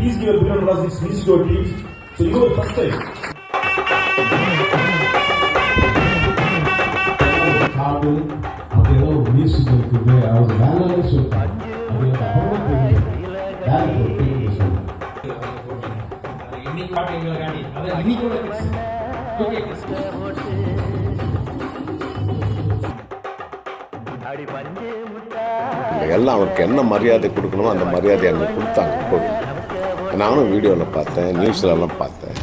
please give a big round of applause to these musical teams. So you go first time. அப்படியெல்லாம் ஒரு music இருக்குது, அவர் வேலைன்னு சொல்லிட்டாங்க. அது எனக்கு அப்புறமா தெரியும். டேரக்டர் சொன்னாங்க. இன்னைக்கு பாட்டு காணி அதான் இன்னைக்கோட எல்லாம் அவருக்கு என்ன மரியாதை கொடுக்கணுமோ அந்த மரியாதை எனக்கு கொடுத்தாங்க போதும். நானும் வீடியோவில் பார்த்தேன், நியூஸ்லலாம் பார்த்தேன்.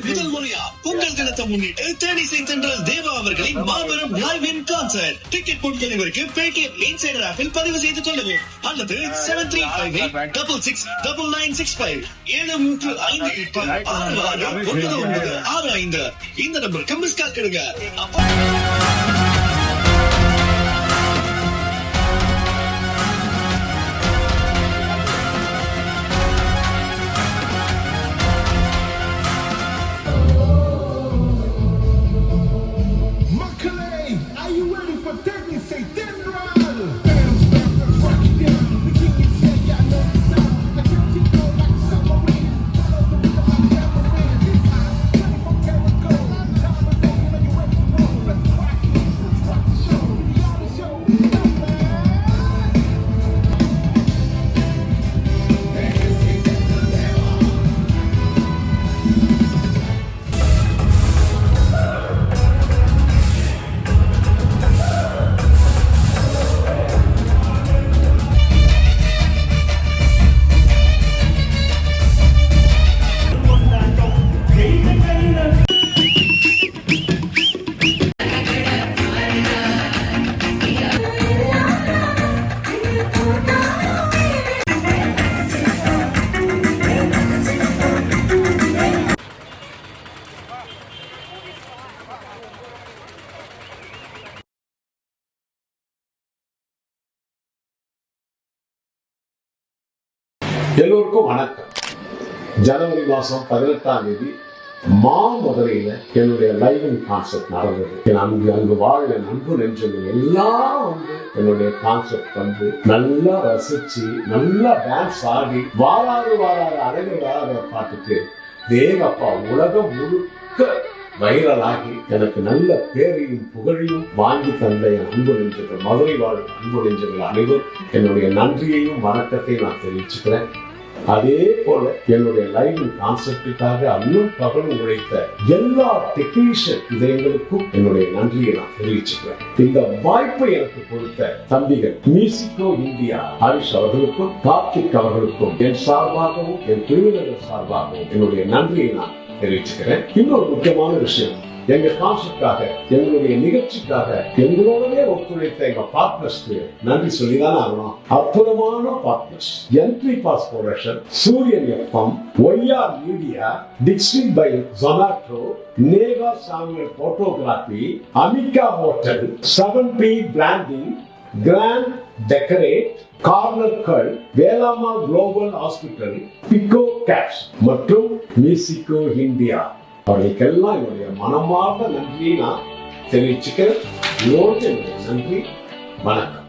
முதல் முறையா பொங்கல் தினத்தை முன்னிட்டு தேனிசை தென்றல் தேவா அவர்களின் மாபெரும் லைவ் இன் கான்சர்ட். டிக்கெட் கொடுக்கிறவருக்கு பேடிஎம் இன்சைடர் ஆப்பில் பதிவு செய்து கொள்ளவும் அல்லது 7358669965 7358669965 இந்த நம்பருக்கு மிஸ் கால் கொடுங்க. எல்லோருக்கும் வணக்கம். ஜனவரி மாதம் 18ஆம் தேதி மாமதுரையில் என்னுடைய லைவ் இன் கான்சர்ட் நடந்தது. அங்கு வாழ அன்பு நெஞ்சங்கள் எல்லாரும் வந்து என்னுடைய கான்சர்ட் வந்து நல்லா ரசிச்சு நல்லா டான்ஸ் ஆடி வாராறு அழகாக பாட்டுக்கு தேவப்பா உலகம் முழுக்க வைரலாகி எனக்கு நல்ல பேரையும் புகழையும் வாங்கி தந்த என் அன்பு நெஞ்சங்கள், மதுரை வாழும் அன்பு நெஞ்சங்கள் அனைவரும் என்னுடைய நன்றியையும் வணக்கத்தையும் நான் தெரிவிச்சுக்கிறேன். அதே போல என்னுடைய லைவ் கான்செப்டுக்காக அன்னும் பகலும் உழைத்த எல்லா டெக்னீஷியன் இதயங்களுக்கும் என்னுடைய நன்றியை நான் தெரிவிச்சுக்கிறேன். இந்த வாய்ப்பை எனக்கு கொடுத்த தம்பிகள் மியூசிக்கோ இந்தியா ஹரிஷ் அவர்களுக்கும் கார்த்திக் அவர்களுக்கும் என் சார்பாகவும் என் பிரிவினர்கள் சார்பாகவும் என்னுடைய நன்றியை நான் தெரிவிச்சுக்கிறேன். இன்னொரு முக்கியமான விஷயம், எங்க கான்செப்டாக எங்களுடைய நிகழ்ச்சிக்காக எங்களோடவே ஒத்துழைத்த எங்க பார்ட்னர்ஸ்க்கு நன்றி சொல்லிதான் ஆகணும். அற்புதமான partners entry pass production, Suryan FM, YR media, district by Zomato, Neha Samiyal photography, Amiga hotel, 7P branding, grand decorate, corner கல், Velamma global hospital, Pico cash மற்றும் மியூசிக்கோ இந்தியா அவர்களுக்கெல்லாம் என்னுடைய மனமார்ந்த நன்றியை நான் தெரிவிச்சுக்கிறேன். நன்றி, வணக்கம்.